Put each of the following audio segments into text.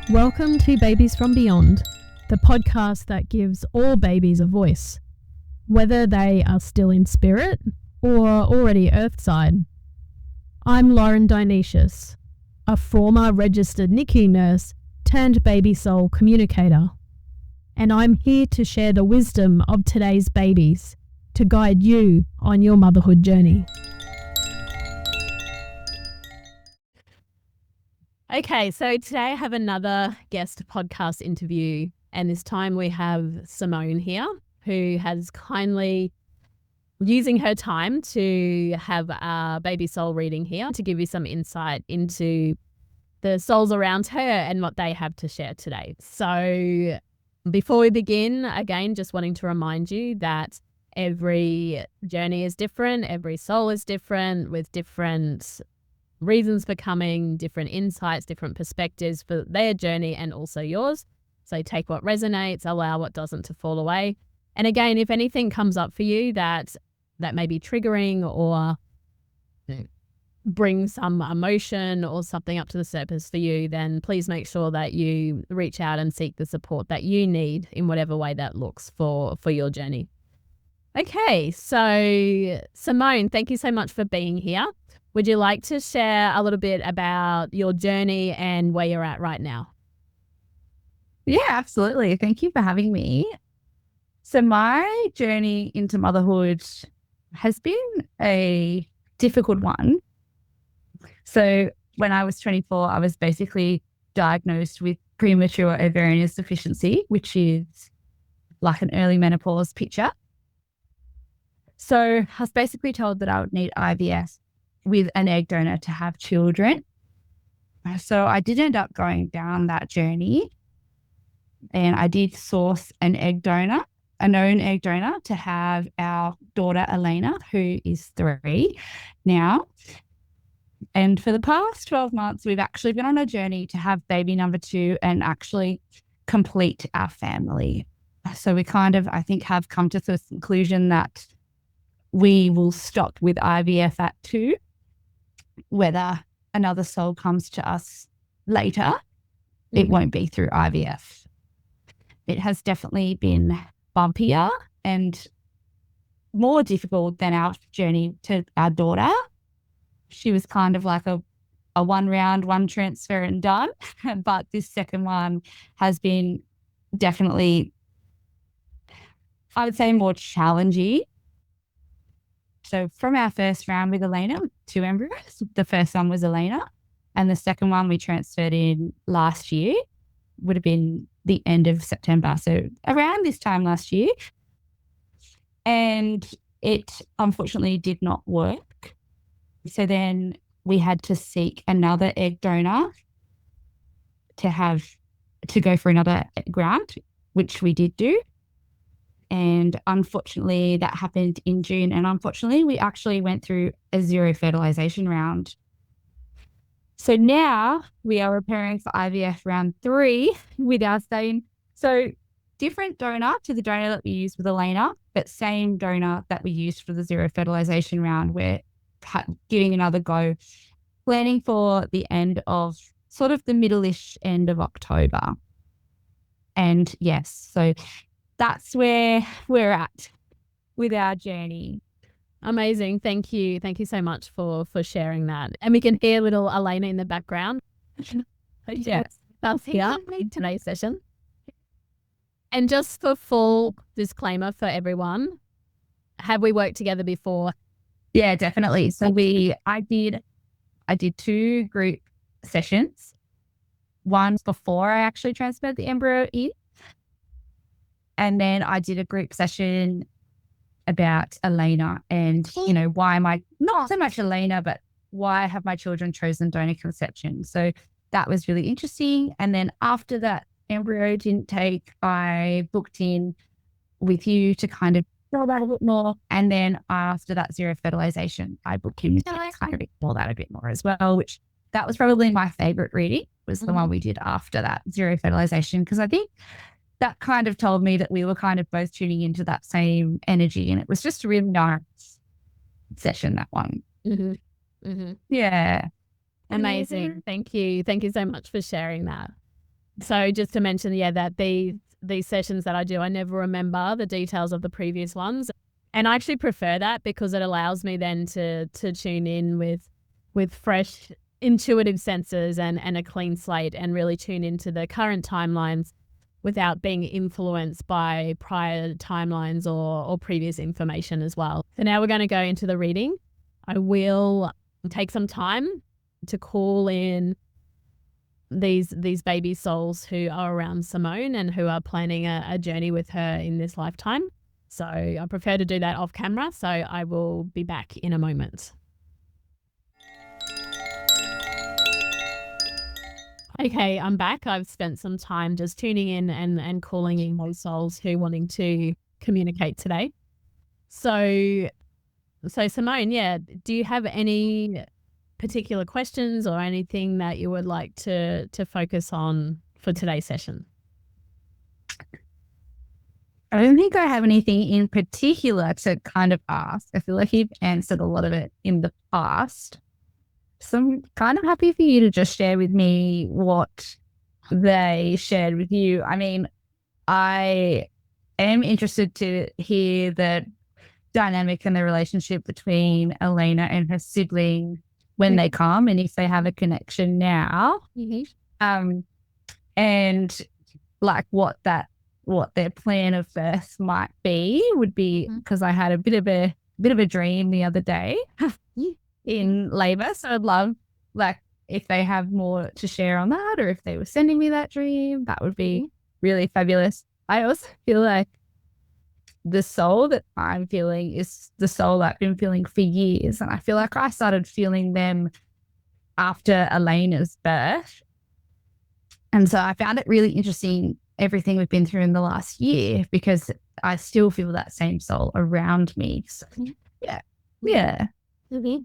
Welcome to Babies from Beyond, the podcast that gives all babies a voice, whether they are still in spirit or already earthside. I'm Lauren Dionysius, a former registered NICU nurse turned baby soul communicator, and I'm here to share the wisdom of today's babies to guide you on your motherhood journey. Okay, so today I have another guest podcast interview, and this time we have Simone here, who has kindly using her time to have a baby soul reading here to give you some insight into the souls around her and what they have to share today. So before we begin, again, just wanting to remind you that every journey is different, every soul is different, with different reasons for coming, different insights, different perspectives for their journey and also yours. So take what resonates, allow what doesn't to fall away. And again, if anything comes up for you that may be triggering or bring some emotion or something up to the surface for you, then please make sure that you reach out and seek the support that you need in whatever way that looks for your journey. Okay, so Simone, thank you so much for being here. Would you like to share a little bit about your journey and where you're at right now? Yeah, absolutely. Thank you for having me. So my journey into motherhood has been a difficult one. So when I was 24, I was basically diagnosed with premature ovarian deficiency, which is like an early menopause picture. So I was basically told that I would need IVF with an egg donor to have children. So I did end up going down that journey, and I did source an egg donor, a known egg donor, to have our daughter Elena, who is 3 now. And for the past 12 months, we've actually been on a journey to have baby number 2 and actually complete our family. So we kind of, I think, have come to the conclusion that we will stop with IVF at 2. Whether another soul comes to us later, it won't be through IVF. It has definitely been bumpier and more difficult than our journey to our daughter. She was kind of like a one round, one transfer and done. But this second one has been definitely, I would say, more challenging. So from our first round with Elena, 2 embryos, the first one was Elena, and the second one we transferred in last year, would have been the end of September. So around this time last year. And it unfortunately did not work. So then we had to seek another egg donor to go for another egg round, which we did do. And unfortunately, that happened in June. And unfortunately, we actually went through a 0 fertilization round. So now we are preparing for IVF round 3 with our same, so different donor to the donor that we used with Elena, but same donor that we used for the 0 fertilization round. We're giving another go, planning for the end of sort of the middle-ish end of October. And yes, so that's where we're at with our journey. Amazing. Thank you. Thank you so much for sharing that. And we can hear little Elena in the background. Yes. That's here in today's session. And just for full disclaimer for everyone, have we worked together before? Yeah, definitely. So I did 2 group sessions. One before I actually transferred the embryo in. And then I did a group session about Elena and, why not so much Elena, but why have my children chosen donor conception? So that was really interesting. And then after that embryo didn't take, I booked in with you to kind of explore that a bit more. And then after that 0 fertilization, I booked in to kind of explore that a bit more as well, which that was probably my favorite reading, was the one we did after that 0 fertilization, because I think that kind of told me that we were kind of both tuning into that same energy. And it was just a really nice session, that one. Yeah. Amazing. Thank you. Thank you so much for sharing that. So just to mention, that these sessions that I do, I never remember the details of the previous ones. And I actually prefer that because it allows me then to tune in with fresh intuitive senses and a clean slate, and really tune into the current timelines without being influenced by prior timelines or previous information as well. So now we're going to go into the reading. I will take some time to call in these baby souls who are around Simone and who are planning a journey with her in this lifetime. So I prefer to do that off camera. So I will be back in a moment. Okay, I'm back. I've spent some time just tuning in and calling in those souls who are wanting to communicate today. So Simone, do you have any particular questions or anything that you would like to focus on for today's session? I don't think I have anything in particular to kind of ask. I feel like you've answered a lot of it in the past. So I'm kind of happy for you to just share with me what they shared with you. I mean, I am interested to hear the dynamic and the relationship between Elena and her sibling when they come, and if they have a connection now. Mm-hmm. And like what their plan of birth might be would be, because I had a bit of a dream the other day in labor. So I'd love, like, if they have more to share on that, or if they were sending me that dream, that would be really fabulous. I also feel like the soul that I'm feeling is the soul that I've been feeling for years. And I feel like I started feeling them after Elena's birth. And so I found it really interesting, everything we've been through in the last year, because I still feel that same soul around me. So yeah. Mm-hmm.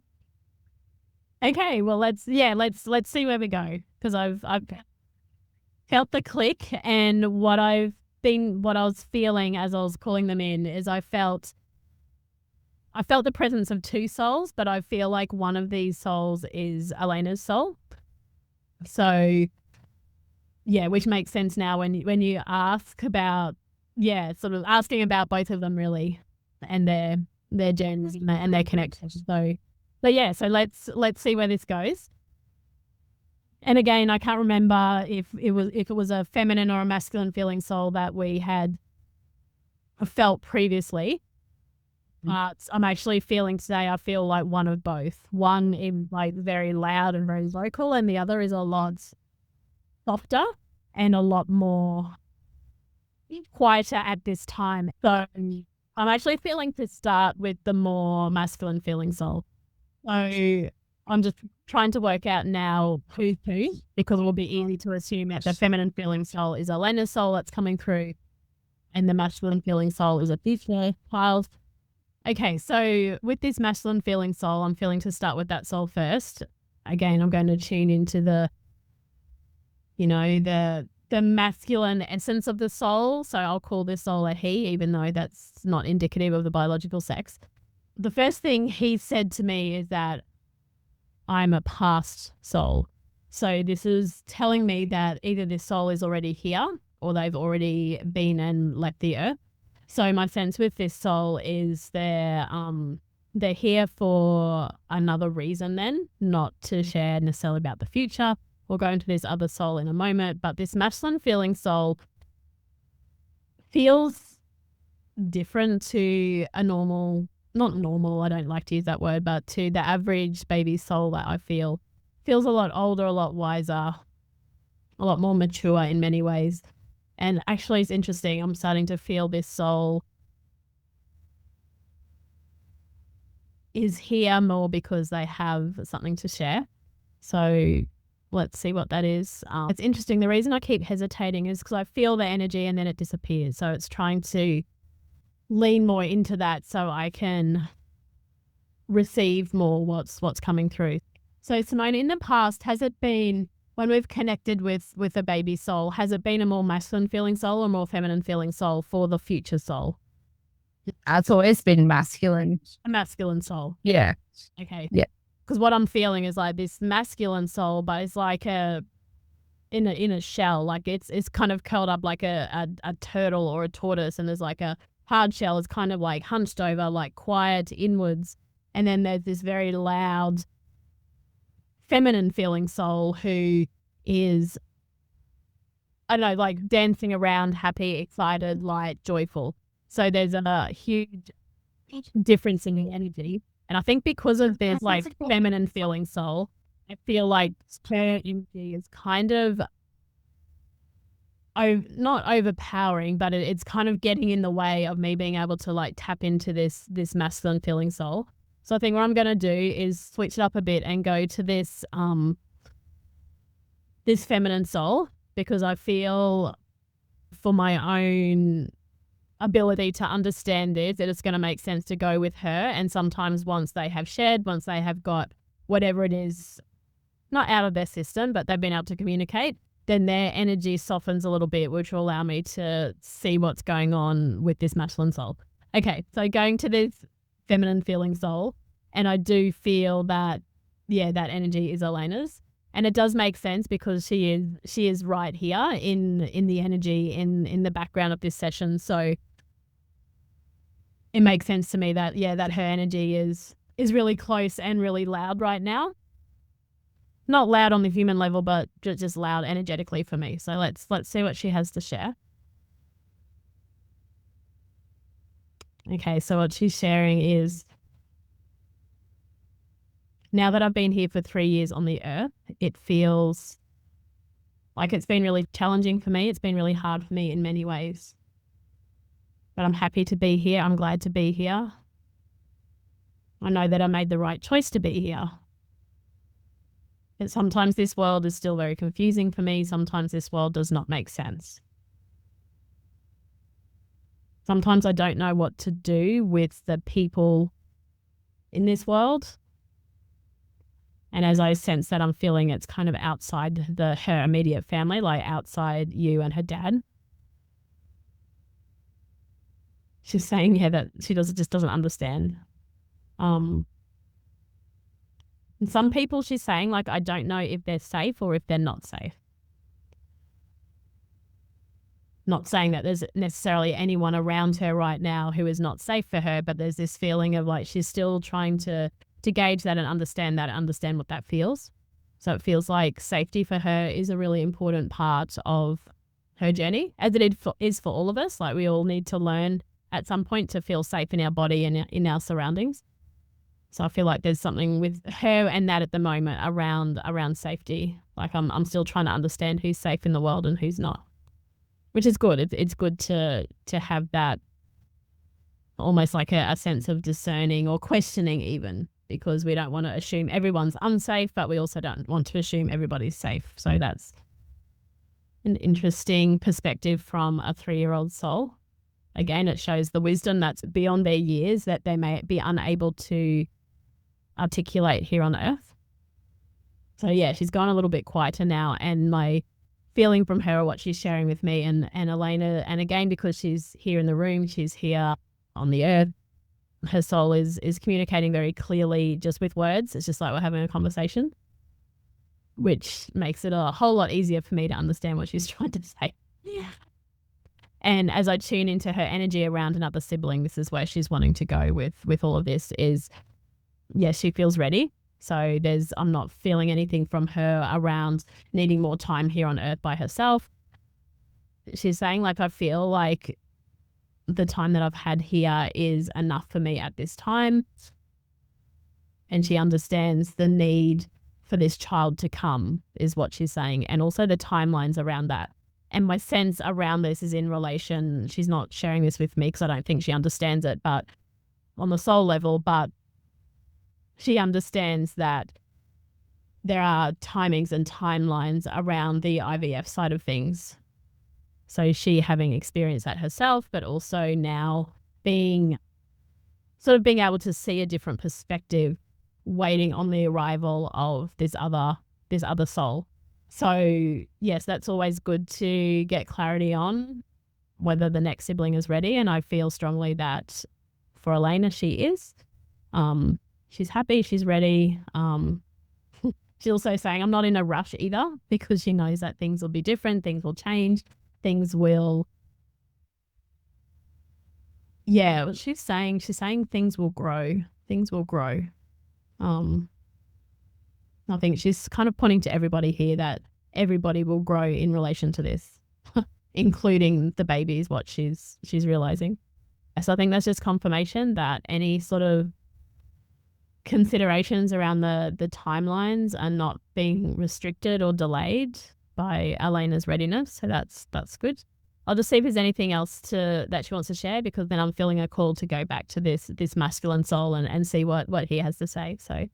Okay, well let's see where we go, because I've felt the click, and what I was feeling as I was calling them in is I felt the presence of two souls, but I feel like one of these souls is Elena's soul. So which makes sense now when you ask about, sort of asking about both of them really, and their journeys and their connections. So let's see where this goes. And again, I can't remember if it was a feminine or a masculine feeling soul that we had felt previously. But I'm actually feeling today, I feel like one of both. One is like very loud and very vocal, and the other is a lot softer and a lot more quieter at this time. So I'm actually feeling to start with the more masculine feeling soul. So I'm just trying to work out now who's who, because it will be easy to assume that the feminine feeling soul is Elena's soul that's coming through, and the masculine feeling soul is a future child. Okay, so with this masculine feeling soul, I'm feeling to start with that soul first. Again, I'm going to tune into the masculine essence of the soul. So I'll call this soul a he, even though that's not indicative of the biological sex. The first thing he said to me is that I'm a past soul. So this is telling me that either this soul is already here or they've already been and left the earth. So my sense with this soul is they're here for another reason then, not to share necessarily about the future. We'll go into this other soul in a moment, but this masculine feeling soul feels different to a normal, not normal, I don't like to use that word, but to the average baby soul that I feel. Feels a lot older, a lot wiser, a lot more mature in many ways. And actually it's interesting, I'm starting to feel this soul is here more because they have something to share. So let's see what that is. It's interesting. The reason I keep hesitating is because I feel the energy and then it disappears. So it's trying to lean more into that so I can receive more what's coming through. So Simone, in the past, has it been, when we've connected with a baby soul, has it been a more masculine feeling soul or more feminine feeling soul for the future soul? It's always been masculine. A masculine soul. Yeah. Okay. Yeah. Because what I'm feeling is like this masculine soul, but it's like a in a shell. Like it's kind of curled up like a turtle or a tortoise, and there's like a hard shell is kind of like hunched over, like quiet inwards. And then there's this very loud feminine feeling soul who is, I don't know, like dancing around, happy, excited, light, joyful. So there's a huge difference in the energy. And I think because of there's like feminine feeling soul, I feel like her energy is kind of not overpowering, but it's kind of getting in the way of me being able to like tap into this masculine feeling soul. So I think what I'm going to do is switch it up a bit and go to this this feminine soul, because I feel for my own ability to understand this, that it's going to make sense to go with her. And sometimes once they have shared, once they have got whatever it is, not out of their system, but they've been able to communicate, then their energy softens a little bit, which will allow me to see what's going on with this masculine soul. Okay, so going to this feminine feeling soul, and I do feel that, yeah, that energy is Elena's. And it does make sense because she is right here in the energy in the background of this session. So it makes sense to me that, yeah, that her energy is really close and really loud right now. Not loud on the human level, but just loud energetically for me. So let's see what she has to share. Okay, so what she's sharing is, now that I've been here for 3 years on the earth, it feels like it's been really challenging for me. It's been really hard for me in many ways. But I'm happy to be here. I'm glad to be here. I know that I made the right choice to be here. And sometimes this world is still very confusing for me. Sometimes this world does not make sense. Sometimes I don't know what to do with the people in this world. And as I sense that, I'm feeling it's kind of outside her immediate family, like outside you and her dad. She's saying, yeah, that she just doesn't understand. And some people, she's saying, like, I don't know if they're safe or if they're not safe. Not saying that there's necessarily anyone around her right now who is not safe for her, but there's this feeling of like she's still trying to gauge that and understand what that feels. So it feels like safety for her is a really important part of her journey, as it is for all of us. Like we all need to learn at some point to feel safe in our body and in our surroundings. So I feel like there's something with her and that at the moment around safety. Like I'm still trying to understand who's safe in the world and who's not, which is good. It's good to have that almost like a sense of discerning or questioning even, because we don't want to assume everyone's unsafe, but we also don't want to assume everybody's safe. So that's an interesting perspective from a 3-year-old soul. Again, it shows the wisdom that's beyond their years that they may be unable to articulate here on earth. So yeah, she's gone a little bit quieter now, and my feeling from her, what she's sharing with me and Elena, and again, because she's here in the room, she's here on the earth, her soul is communicating very clearly just with words. It's just like we're having a conversation, which makes it a whole lot easier for me to understand what she's trying to say. Yeah. And as I tune into her energy around another sibling, this is where she's wanting to go with all of this is, yes, she feels ready. So I'm not feeling anything from her around needing more time here on earth by herself. She's saying, like, I feel like the time that I've had here is enough for me at this time. And she understands the need for this child to come, is what she's saying. And also the timelines around that. And my sense around this is in relation, she's not sharing this with me because I don't think she understands it, but on the soul level, but she understands that there are timings and timelines around the IVF side of things. So she having experienced that herself, but also now being able to see a different perspective, waiting on the arrival of this other soul. So yes, that's always good to get clarity on whether the next sibling is ready. And I feel strongly that for Elena, she is. She's happy, she's ready. she's also saying I'm not in a rush either, because she knows that things will be different, things will change, things will, she's saying things will grow. Things will grow. I think she's kind of pointing to everybody here that everybody will grow in relation to this, including the babies, what she's realizing. So I think that's just confirmation that any sort of considerations around the timelines are not being restricted or delayed by Elena's readiness. So that's good. I'll just see if there's anything else that she wants to share, because then I'm feeling a call to go back to this masculine soul and see what he has to say. So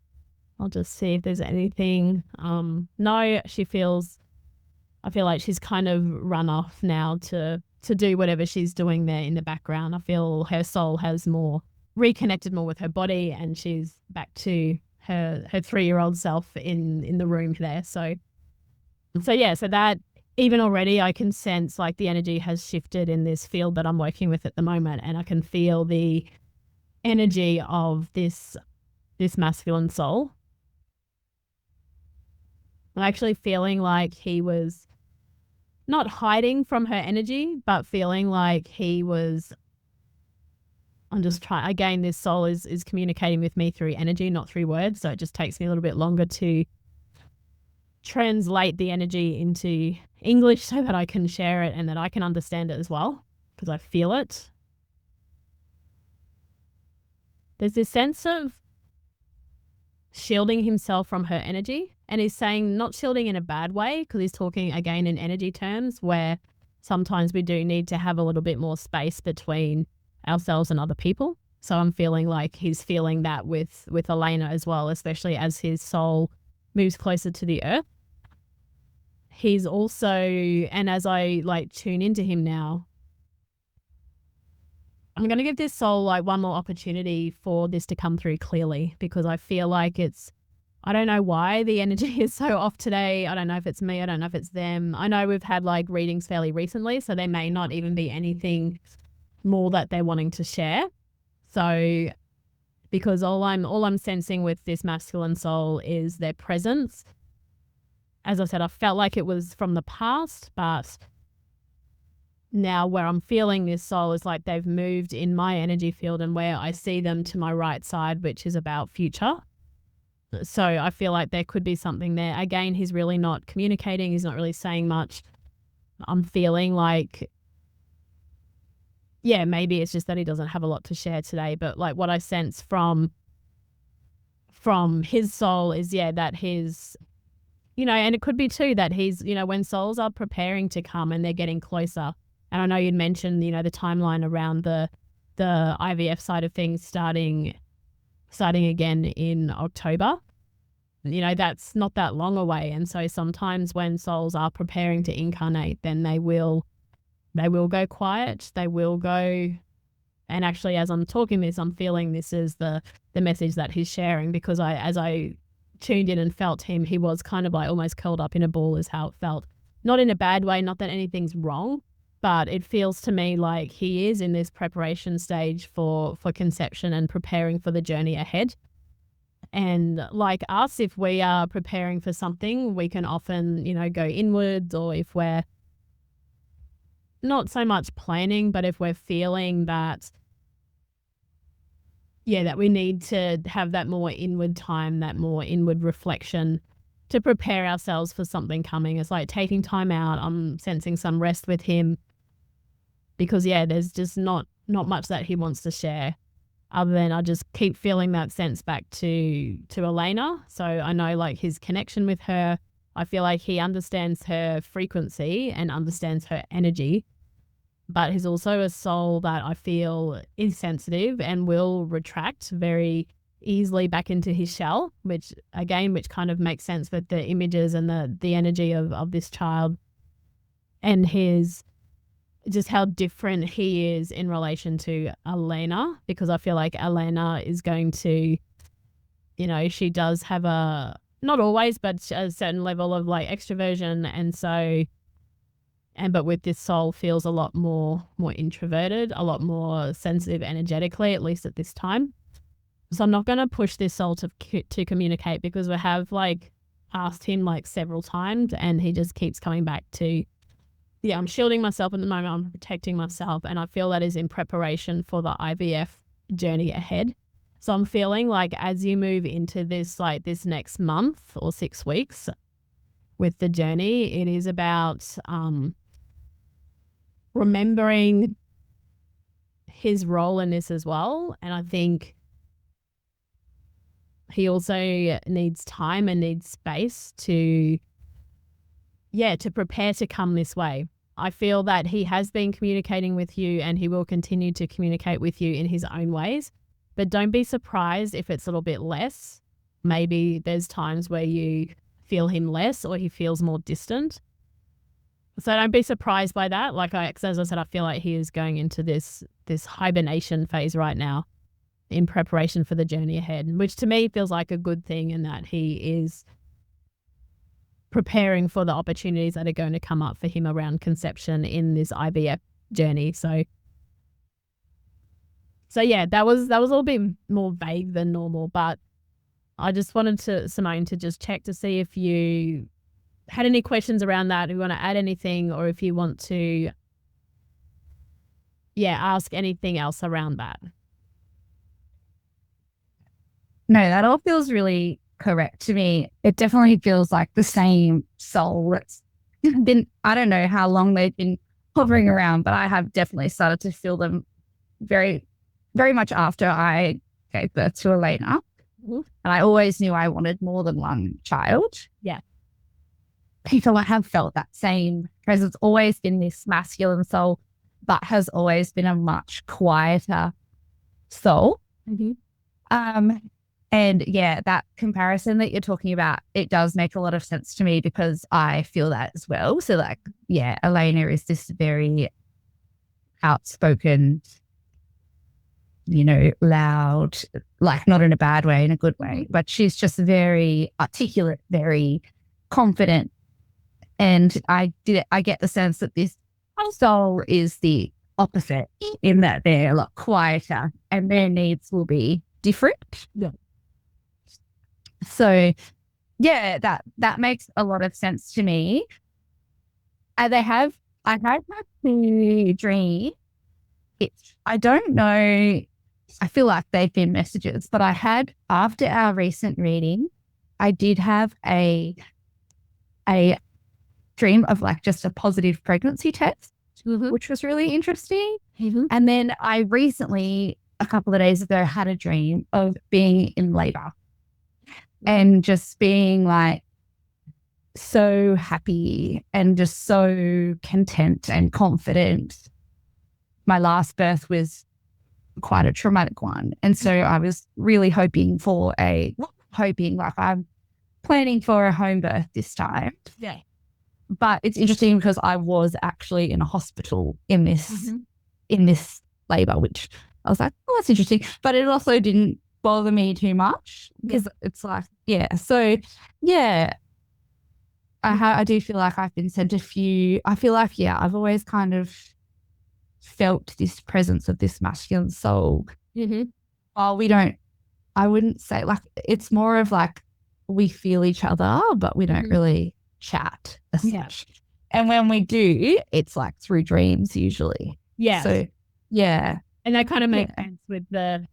I'll just see if there's anything. No, I feel like she's kind of run off now to do whatever she's doing there in the background. I feel her soul has reconnected more with her body, and she's back to her 3-year-old self in the room there. So that even already I can sense like the energy has shifted in this field that I'm working with at the moment, and I can feel the energy of this masculine soul. I'm actually feeling like he was not hiding from her energy, but feeling like I'm just trying, again, this soul is communicating with me through energy, not through words. So it just takes me a little bit longer to translate the energy into English so that I can share it and that I can understand it as well, because I feel it. There's this sense of shielding himself from her energy. And he's saying not shielding in a bad way, because he's talking again in energy terms, where sometimes we do need to have a little bit more space between ourselves and other people. So I'm feeling like he's feeling that with Elena as well, especially as his soul moves closer to the earth. He's also, and as I like tune into him now, I'm going to give this soul like one more opportunity for this to come through clearly, because I feel like I don't know why the energy is so off today. I don't know if it's me. I don't know if it's them. I know we've had like readings fairly recently, so there may not even be anything more that they're wanting to share. So because all I'm sensing with this masculine soul is their presence. As I said, I felt like it was from the past, but now where I'm feeling this soul is like they've moved in my energy field, and where I see them to my right side, which is about future. So I feel like there could be something there. Again, he's really not communicating. He's not really saying much. I'm feeling like, maybe it's just that he doesn't have a lot to share today. But like what I sense from his soul is, that his, and it could be too that he's, when souls are preparing to come and they're getting closer. And I know you'd mentioned, the timeline around the IVF side of things starting again in October. That's not that long away. And so sometimes when souls are preparing to incarnate, then they will go quiet. They will go, and actually as I'm talking this, I'm feeling this is the message that he's sharing, because as I tuned in and felt him, he was kind of like almost curled up in a ball is how it felt. Not in a bad way, not that anything's wrong, but it feels to me like he is in this preparation stage for conception and preparing for the journey ahead. And like us, if we are preparing for something, we can often, go inwards, or if we're not so much planning, but if we're feeling that, that we need to have that more inward time, that more inward reflection to prepare ourselves for something coming. It's like taking time out. I'm sensing some rest with him, because there's just not much that he wants to share, other than I just keep feeling that sense back to Elena. So I know like his connection with her, I feel like he understands her frequency and understands her energy, but he's also a soul that I feel is sensitive and will retract very easily back into his shell, which kind of makes sense with the images and the energy of this child, and his just how different he is in relation to Elena, because I feel like Elena is going to, she does have not always, but a certain level of like extroversion. And so, but with this soul feels a lot more introverted, a lot more sensitive energetically, at least at this time. So I'm not going to push this soul to communicate, because we have like asked him like several times, and he just keeps coming back to, yeah, I'm shielding myself at the moment, I'm protecting myself, and I feel that is in preparation for the IVF journey ahead. So I'm feeling like as you move into this, like this next month or 6 weeks with the journey, it is about remembering his role in this as well. And I think he also needs time and needs space to prepare to come this way. I feel that he has been communicating with you and he will continue to communicate with you in his own ways, but don't be surprised if it's a little bit less. Maybe there's times where you feel him less or he feels more distant. So don't be surprised by that. Like as I said, I feel like he is going into this hibernation phase right now in preparation for the journey ahead, which to me feels like a good thing, in that he is preparing for the opportunities that are going to come up for him around conception in this IVF journey. So yeah, that was a little bit more vague than normal, but I just wanted Simone to just check to see if you had any questions around that, if you want to add anything, or if you want to ask anything else around that. No, that all feels really correct to me. It definitely feels like the same soul that's been, I don't know how long they've been hovering around, but I have definitely started to feel them very, very much after I gave birth to Elena. Mm-hmm. And I always knew I wanted more than one child. Yeah. People have felt that same presence, always been this masculine soul, but has always been a much quieter soul. Mm-hmm. And yeah, that comparison that you're talking about, it does make a lot of sense to me because I feel that as well. So like, yeah, Elena is this very outspoken, loud, like not in a bad way, in a good way, but she's just very articulate, very confident. And I get the sense that this soul is the opposite, in that they're a lot quieter and their needs will be different. Yeah. So yeah, that makes a lot of sense to me. And I had my dream. I don't know. I feel like they've been messages, but I had, after our recent reading, I did have a dream of like just a positive pregnancy test, which was really interesting. Mm-hmm. And then I recently, a couple of days ago, had a dream of being in labor and just being like so happy and just so content and confident. My last birth was quite a traumatic one. And so I was really hoping like I'm planning for a home birth this time. Yeah. But it's interesting because I was actually in a hospital in this labor, which I was like, oh, that's interesting. But it also didn't bother me too much because it's like, yeah. So yeah, I do feel like I've been sent a few. I feel like, yeah, I've always kind of felt this presence of this masculine soul. Mm-hmm. While I wouldn't say, like, it's more of like we feel each other, but we don't really chat as such. And when we do, it's like through dreams usually. Yeah. So yeah. And that kind of makes sense with the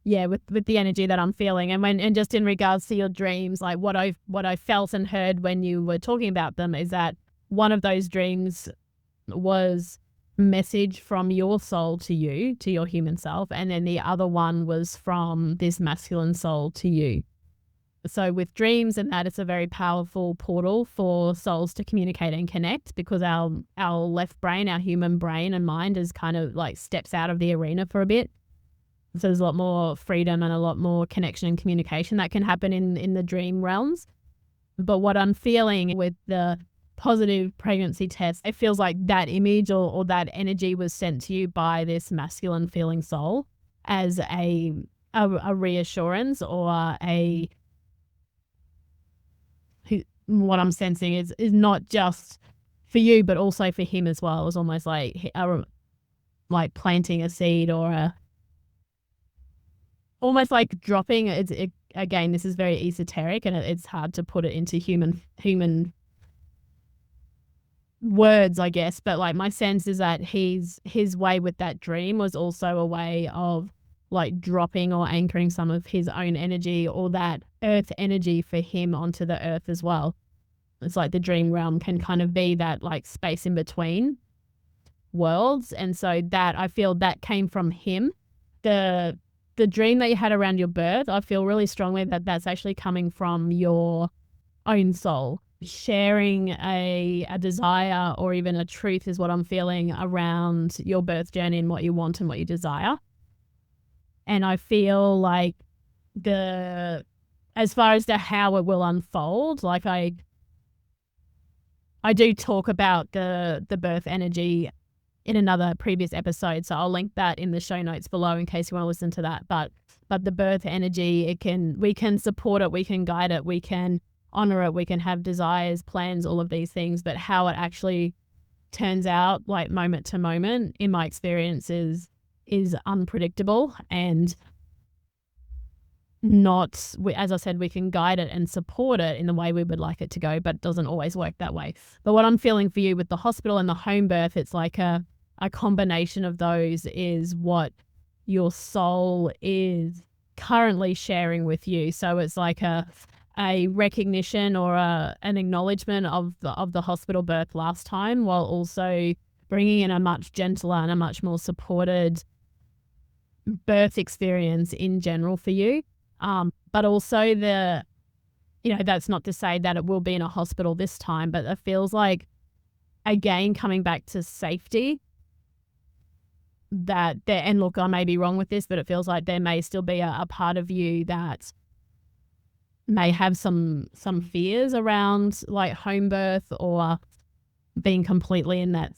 with the energy that I'm feeling. And just in regards to your dreams, like what I felt and heard when you were talking about them is that one of those dreams was message from your soul to you, to your human self, and then the other one was from this masculine soul to you. So with dreams and that, it's a very powerful portal for souls to communicate and connect, because our left brain, our human brain and mind, is kind of like steps out of the arena for a bit. So there's a lot more freedom and a lot more connection and communication that can happen in the dream realms. But what I'm feeling with the positive pregnancy test, it feels like that image or that energy was sent to you by this masculine feeling soul as a reassurance, or what I'm sensing is not just for you, but also for him as well. It was almost like planting a seed, or almost like dropping. It again, this is very esoteric and it's hard to put it into human words, I guess. But like my sense is that his way with that dream was also a way of like dropping or anchoring some of his own energy or that earth energy for him onto the earth as well. It's like the dream realm can kind of be that like space in between worlds. And so that I feel that came from him. The dream that you had around your birth, I feel really strongly that that's actually coming from your own soul. Sharing a desire or even a truth is what I'm feeling around your birth journey and what you want and what you desire. And I feel like as far as to how it will unfold, like I do talk about the birth energy in another previous episode, so I'll link that in the show notes below in case you want to listen to that. But the birth energy, we can support it, we can guide it, we can honor it, we can have desires, plans, all of these things. But how it actually turns out, like moment to moment, in my experience, is unpredictable and not, as I said, we can guide it and support it in the way we would like it to go, but it doesn't always work that way. But what I'm feeling for you with the hospital and the home birth, it's like a combination of those is what your soul is currently sharing with you. So it's like a recognition or an acknowledgement of the hospital birth last time, while also bringing in a much gentler and a much more supported birth experience in general for you. But also that's not to say that it will be in a hospital this time, but it feels like, again, coming back to safety, and look, I may be wrong with this, but it feels like there may still be a part of you that may have some fears around like home birth or being completely in that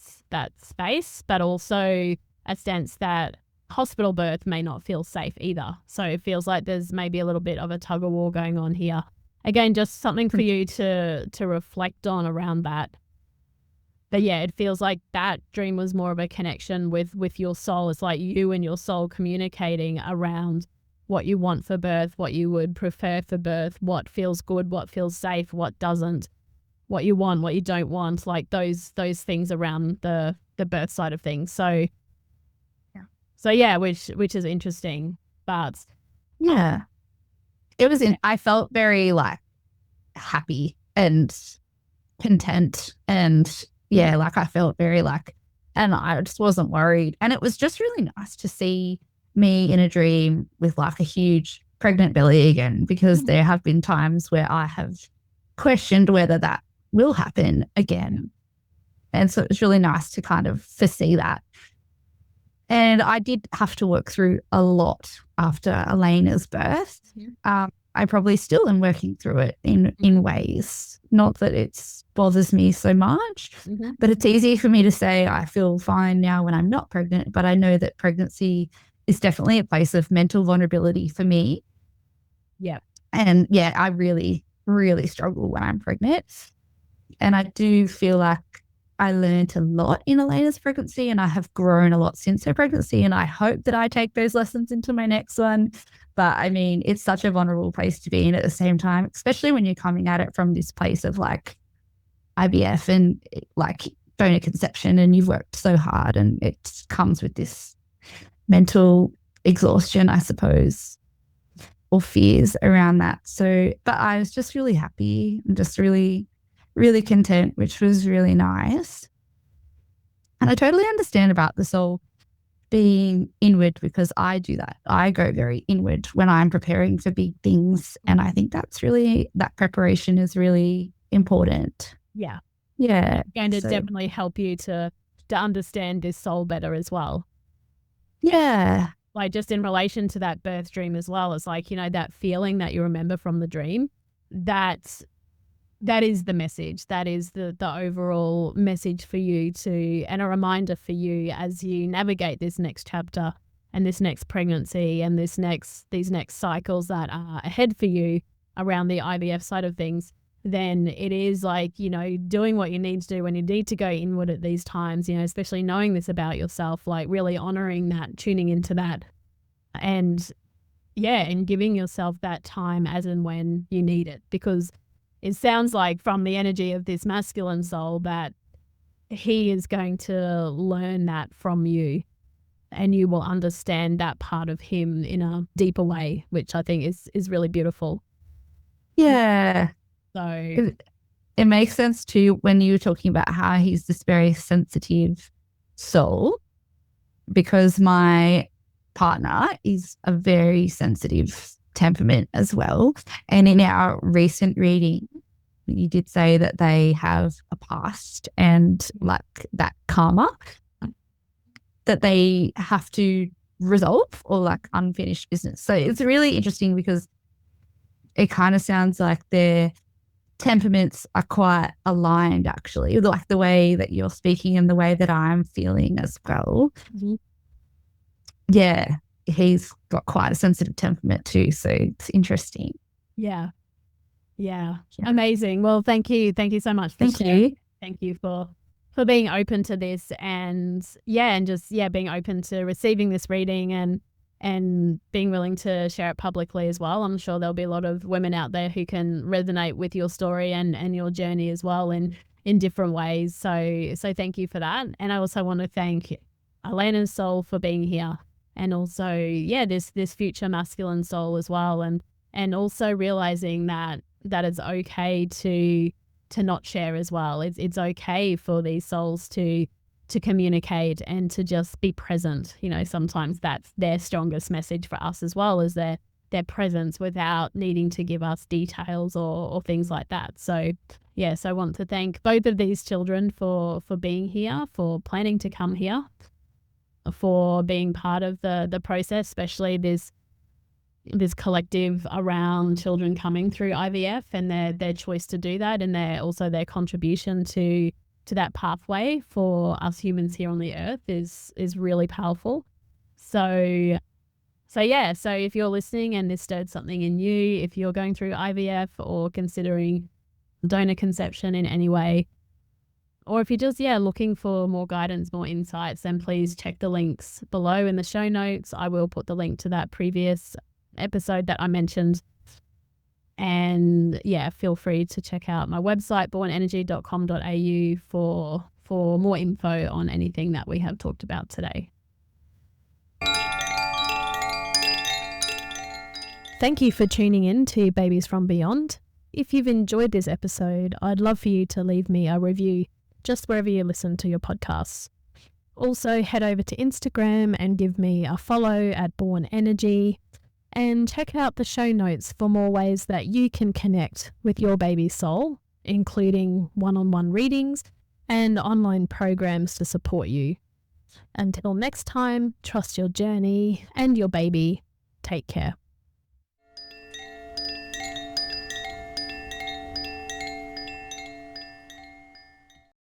space, but also a sense that hospital birth may not feel safe either. So it feels like there's maybe a little bit of a tug of war going on here. Again, just something for you to reflect on around that. But yeah, it feels like that dream was more of a connection with your soul. It's like you and your soul communicating around what you want for birth, what you would prefer for birth, what feels good, what feels safe, what doesn't, what you want, what you don't want, like those things around the birth side of things. So yeah, which is interesting. But yeah, I felt very like happy and content, and yeah, like I felt very like, and I just wasn't worried. And it was just really nice to see me in a dream with like a huge pregnant belly again, because there have been times where I have questioned whether that will happen again. And so it was really nice to kind of foresee that. And I did have to work through a lot after Elena's birth. I probably still am working through it in ways. Not that it bothers me so much, but it's easy for me to say I feel fine now when I'm not pregnant. But I know that pregnancy is definitely a place of mental vulnerability for me. Yeah. And yeah, I really, really struggle when I'm pregnant. And I do feel like I learned a lot in Elena's pregnancy, and I have grown a lot since her pregnancy. And I hope that I take those lessons into my next one. But I mean, it's such a vulnerable place to be in at the same time, especially when you're coming at it from this place of like IVF and like donor conception, and you've worked so hard, and it comes with this mental exhaustion, I suppose, or fears around that. So, but I was just really happy and just really, really content, which was really nice. And I totally understand about the soul being inward, because I do that. I go very inward when I'm preparing for big things. And I think that preparation is really important. Yeah. Yeah. And to definitely help you to understand this soul better as well. Yeah. Like just in relation to that birth dream as well, it's like, that feeling that you remember from the dream, that is the message. That is the overall message for you and a reminder for you as you navigate this next chapter and this next pregnancy and these next cycles that are ahead for you around the IVF side of things. Then it is like, doing what you need to do when you need to go inward at these times, especially knowing this about yourself, like really honoring that, tuning into that, and and giving yourself that time as and when you need it, because it sounds like from the energy of this masculine soul that he is going to learn that from you, and you will understand that part of him in a deeper way, which I think is really beautiful. Yeah. So it makes sense too when you were talking about how he's this very sensitive soul, because my partner is a very sensitive temperament as well. And in our recent reading, you did say that they have a past and like that karma that they have to resolve, or like unfinished business. So it's really interesting because it kind of sounds like their temperaments are quite aligned, actually, like the way that you're speaking and the way that I'm feeling as well. Mhm. Yeah, he's got quite a sensitive temperament too. So it's interesting. Yeah. Amazing. Well, thank you so much for Thank sharing. you. Thank you for being open to this, and just being open to receiving this reading and being willing to share it publicly as well. I'm sure there'll be a lot of women out there who can resonate with your story and your journey as well in different ways. So thank you for that. And I also want to thank Elena's soul for being here, and also this future masculine soul as well, and also realizing that it's okay to not share as well. It's okay for these souls to communicate and to just be present. Sometimes that's their strongest message for us as well, is their presence without needing to give us details or things like that. So I want to thank both of these children for being here, for planning to come here, for being part of the process, especially this collective around children coming through IVF and their choice to do that, and their contribution to that pathway for us humans here on the earth is really powerful. So if you're listening and this stirred something in you, if you're going through IVF or considering donor conception in any way, or if you're just looking for more guidance, more insights, then please check the links below in the show notes. I will put the link to that previous episode that I mentioned. And feel free to check out my website, bornenergy.com.au, for more info on anything that we have talked about today. Thank you for tuning in to Babies from Beyond. If you've enjoyed this episode, I'd love for you to leave me a review just wherever you listen to your podcasts. Also, head over to Instagram and give me a follow at Born Energy. And check out the show notes for more ways that you can connect with your baby's soul, including one-on-one readings and online programs to support you. Until next time, trust your journey and your baby. Take care.